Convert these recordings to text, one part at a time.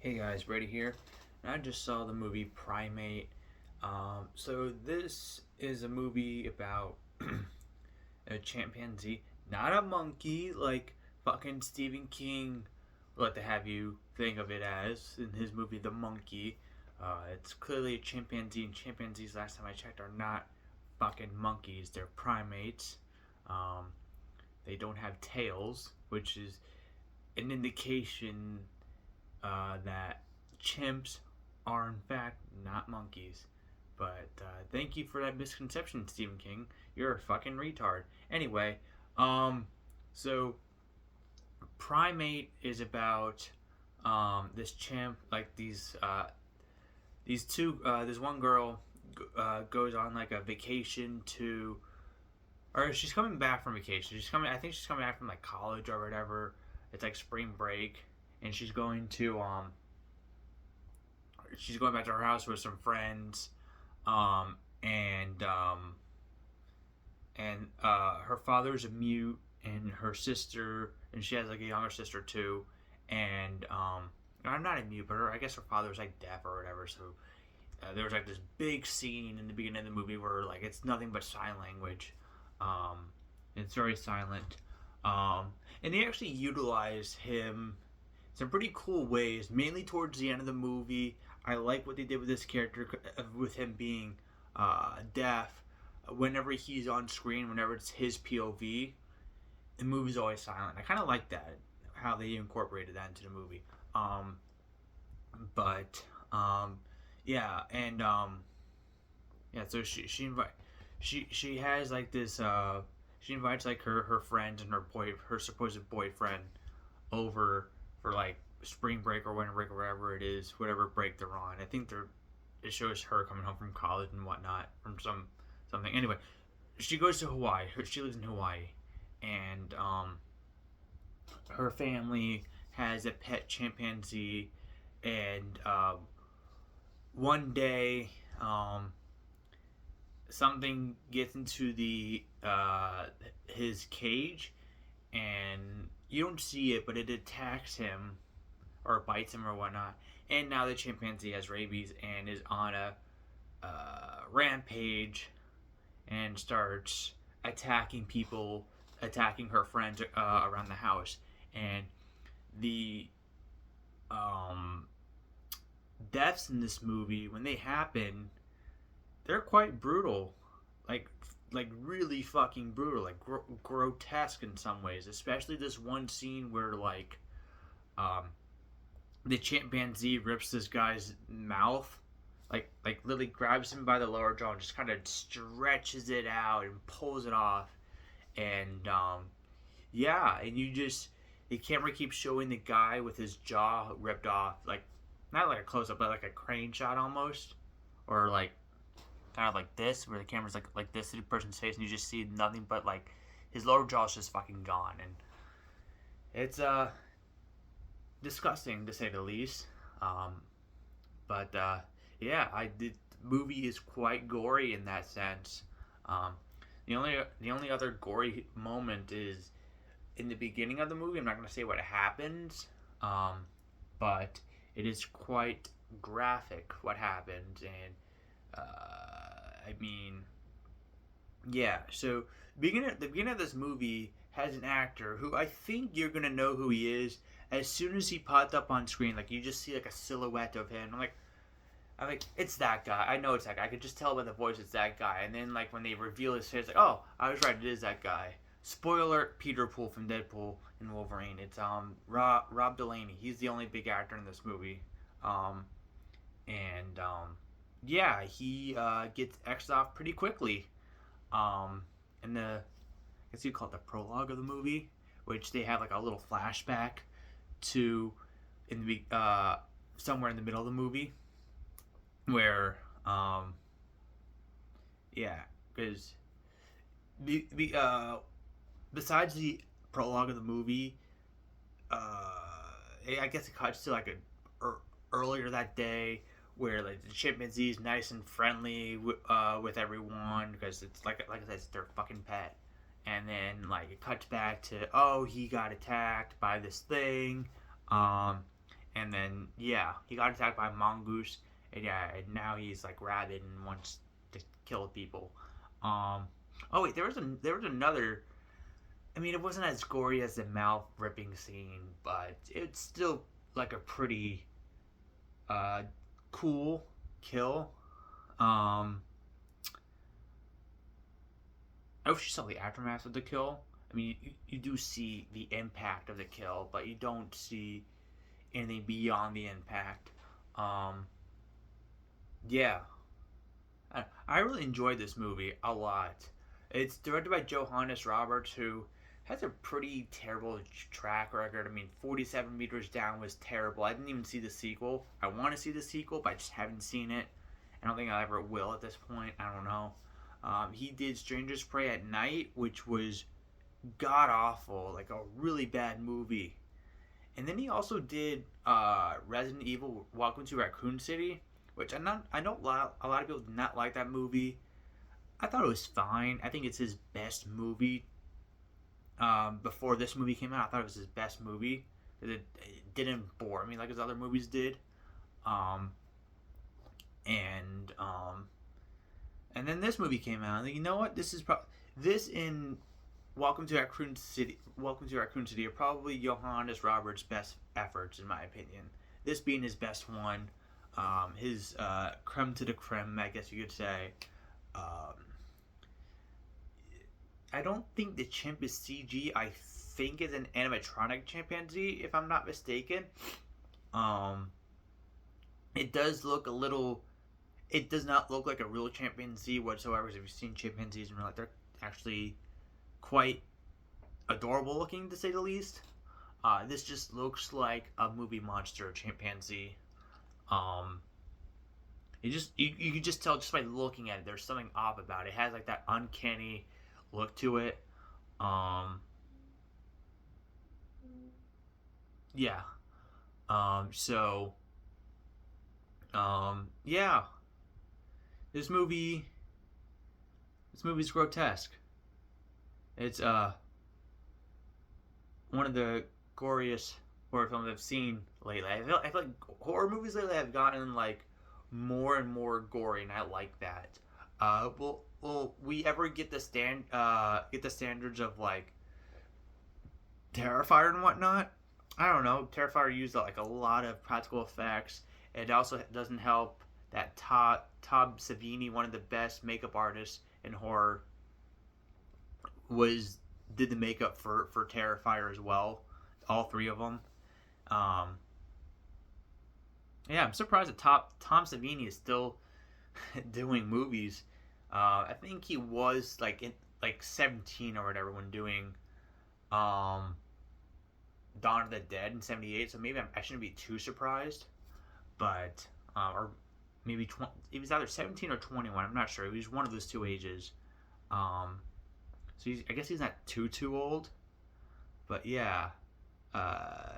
Hey guys, Brady here, and I just saw the movie Primate. So this is a movie about a chimpanzee, not a monkey like fucking Stephen King would like to have you think of it as in his movie The Monkey. It's clearly a chimpanzee, and chimpanzees, last time I checked, are not fucking monkeys. They're primates. Um, they don't have tails, which is an indication that chimps are in fact not monkeys. But thank you for that misconception, Stephen King. You're a fucking retard. Anyway, um, so Primate is about this chimp, like these two. This one girl goes on like a vacation to, or she's coming back from vacation. She's coming. I think she's coming back from like college or whatever. It's like spring break, and she's going back to her house with some friends, um, and her father's a mute, and her sister, and she has like a younger sister too, and I'm not a mute, but I guess her father's like deaf or whatever. So there was like this big scene in the beginning of the movie where like it's nothing but sign language. Um, it's very silent, and they actually utilize him some pretty cool ways, mainly towards the end of the movie. I like what they did with this character, with him being deaf. Whenever he's on screen, whenever it's his POV, the movie's always silent. I kind of like that, how they incorporated that into the movie. Um, but yeah, and yeah, so she has like this. She invites like her friends and her supposed boyfriend over for like spring break or winter break or whatever it is, whatever break they're on. I think it shows her coming home from college and whatnot from something. Anyway, she goes to Hawaii. She lives in Hawaii, and her family has a pet chimpanzee, and one day something gets into the his cage, and you don't see it, but it attacks him or bites him or whatnot. And now the chimpanzee has rabies and is on a rampage and starts attacking people, attacking her friends around the house. And the um, deaths in this movie, when they happen, they're quite brutal. Like really fucking brutal, like grotesque in some ways. Especially this one scene where um, the chimpanzee rips this guy's mouth, like literally grabs him by the lower jaw and just kind of stretches it out and pulls it off. And yeah, and the camera keeps showing the guy with his jaw ripped off, like not like a close up, but like a crane shot almost, or like kind of like this, where the camera's like this to the person's face, and you just see nothing but like his lower jaw's just fucking gone, and it's disgusting to say the least. Um, but yeah, I did. The movie is quite gory in that sense. Um, the only other gory moment is in the beginning of the movie. I'm not going to say what happens, but it is quite graphic what happens, and I mean, yeah. So the beginning of this movie has an actor who I think you're gonna know who he is as soon as he popped up on screen. Like you just see like a silhouette of him. I'm like, it's that guy. I know it's that guy. I could just tell by the voice it's that guy. And then like when they reveal his face, like, oh, I was right. It is that guy. Spoiler: Peter Poole from Deadpool and Wolverine. It's Rob Delaney. He's the only big actor in this movie. Um, and yeah, he gets X'd off pretty quickly. In the, I guess you call it the prologue of the movie, which they have like a little flashback to in the somewhere in the middle of the movie, where yeah, because besides the prologue of the movie, I guess it cuts to like earlier that day where like the chimpanzee's nice and friendly with everyone because it's like I said, it's their fucking pet. And then like it cuts back to, oh, he got attacked by this thing, um, and then yeah, he got attacked by a mongoose, and yeah, and now he's like rabid and wants to kill people. Um, oh wait, there was another. I mean, it wasn't as gory as the mouth ripping scene, but it's still like a pretty uh, cool kill. Um, I wish you saw the aftermath of the kill. I mean, you do see the impact of the kill, but you don't see anything beyond the impact. Um, yeah, I really enjoyed this movie a lot. It's directed by Johannes Roberts, who has a pretty terrible track record. I mean, 47 Meters Down was terrible. I didn't even see the sequel. I want to see the sequel, but I just haven't seen it. I don't think I ever will at this point. I don't know. He did Strangers Prey at Night, which was god awful, like a really bad movie. And then he also did Resident Evil: Welcome to Raccoon City, which I know a lot of people did not like that movie. I thought it was fine. I think it's his best movie. Before this movie came out, I thought it was his best movie. It didn't bore me like his other movies did. Um, and and then this movie came out. And you know what? This in Welcome to Raccoon City. Welcome to Raccoon City are probably Johannes Roberts' best efforts, in my opinion. This being his best one, his creme to the creme, I guess you could say. Um, I don't think the chimp is CG. I think it's an animatronic chimpanzee, if I'm not mistaken. Um, it does look a little. It does not look like a real chimpanzee whatsoever. If you've seen chimpanzees in real life, they're actually quite adorable looking, to say the least. This just looks like a movie monster chimpanzee. Um, you can just tell just by looking at it. There's something off about it. It has like that uncanny look to it. Um, yeah. So yeah. This movie. This movie's grotesque. It's one of the goriest horror films I've seen lately. I feel like horror movies lately have gotten like more and more gory, and I like that. Will we ever get get the standards of like Terrifier and whatnot? I don't know. Terrifier used like a lot of practical effects. It also doesn't help that Todd Savini, one of the best makeup artists in horror, was did the makeup for Terrifier as well. All three of them. Um, yeah, I'm surprised that Tom Savini is still doing movies. I think he was like 17 or whatever when doing um, Dawn of the Dead in '78. So maybe I shouldn't be too surprised. But or maybe he was either 17 or 21. I'm not sure. He was one of those two ages. Um, so I guess he's not too old. But yeah, uh,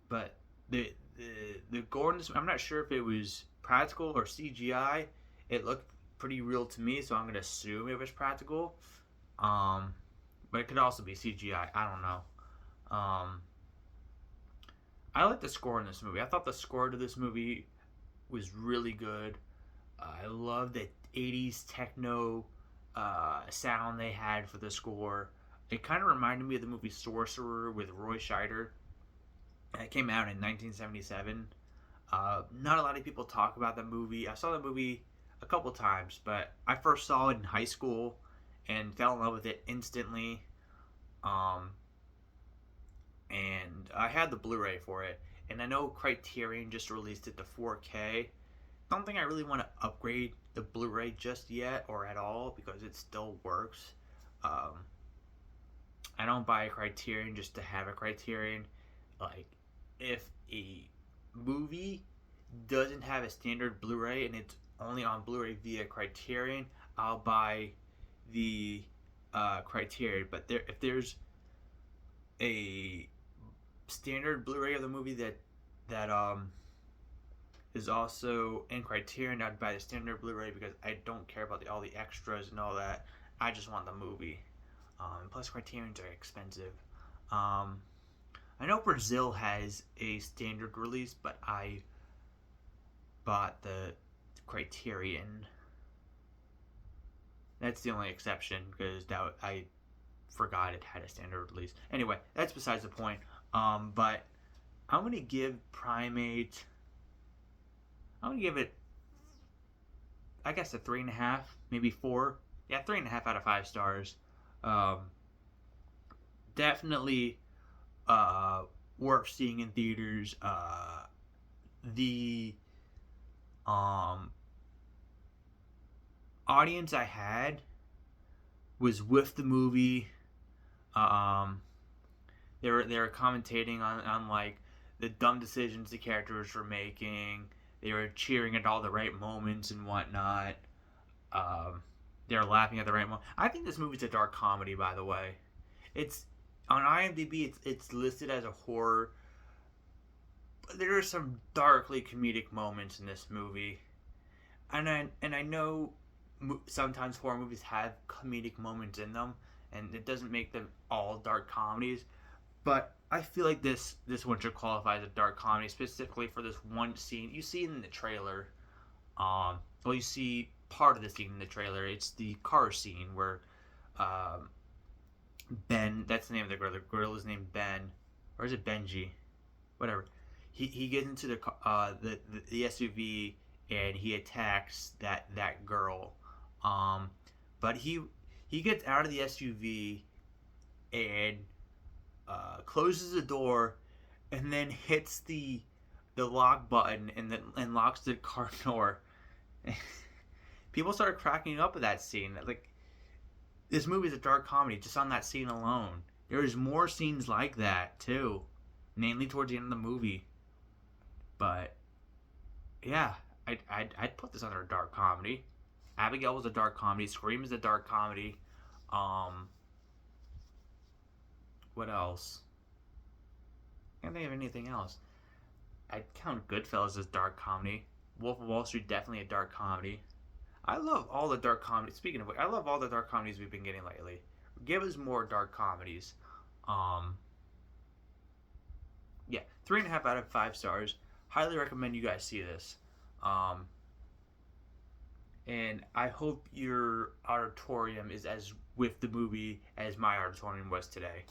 but the Gordon's. I'm not sure if it was practical or CGI. It looked pretty real to me, so I'm gonna assume it was practical. Um, but it could also be CGI. I don't know. Um, I like the score in this movie. I thought the score to this movie was really good. I love the '80s techno sound they had for the score. It kind of reminded me of the movie Sorcerer with Roy Scheider. It came out in 1977. Not a lot of people talk about the movie. I saw the movie a couple times, but I first saw it in high school and fell in love with it instantly. Um, and I had the Blu-ray for it, and I know Criterion just released it to 4K. Don't think I really want to upgrade the Blu-ray just yet or at all because it still works. Um, I don't buy a Criterion just to have a Criterion. Like, if a movie doesn't have a standard Blu-ray and it's only on Blu-ray via Criterion, I'll buy the Criterion. But if there's a standard Blu-ray of the movie that is also in Criterion, I'd buy the standard Blu-ray because I don't care about all the extras and all that. I just want the movie. Plus, Criterion's are expensive. I know Brazil has a standard release, but I bought the Criterion. That's the only exception because I forgot it had a standard release. Anyway, that's besides the point. But I'm gonna give Primate. I'm gonna give it, I guess, a 3.5, maybe 4. Yeah, 3.5 out of 5 stars. Um, Definitely worth seeing in theaters. The um, audience I had was with the movie. Um, they were commentating on like the dumb decisions the characters were making. They were cheering at all the right moments and whatnot. Um, they were laughing at the right moment. I think this movie's a dark comedy, by the way. It's on IMDb. It's listed as a horror, but there are some darkly comedic moments in this movie, and I know sometimes horror movies have comedic moments in them, and it doesn't make them all dark comedies. But I feel like this one should qualify as a dark comedy, specifically for this one scene you see in the trailer. Well, you see part of the scene in the trailer. It's the car scene where um, Ben. That's the name of the gorilla. The gorilla is named Ben, or is it Benji? Whatever. He gets into the SUV and he attacks that girl. Um, but he gets out of the SUV and closes the door and then hits the lock button and locks the car door. People started cracking up at that scene. Like, this movie is a dark comedy just on that scene alone. There's more scenes like that too, mainly towards the end of the movie. But yeah, I'd put this under a dark comedy. Abigail was a dark comedy. Scream is a dark comedy. Um, what else? I can't think of anything else. I'd count Goodfellas as dark comedy. Wolf of Wall Street, definitely a dark comedy. I love all the dark comedies. Speaking of which, I love all the dark comedies we've been getting lately. Give us more dark comedies. Um, yeah, 3.5 out of 5 stars. Highly recommend you guys see this. Um, and I hope your auditorium is as with the movie as my auditorium was today.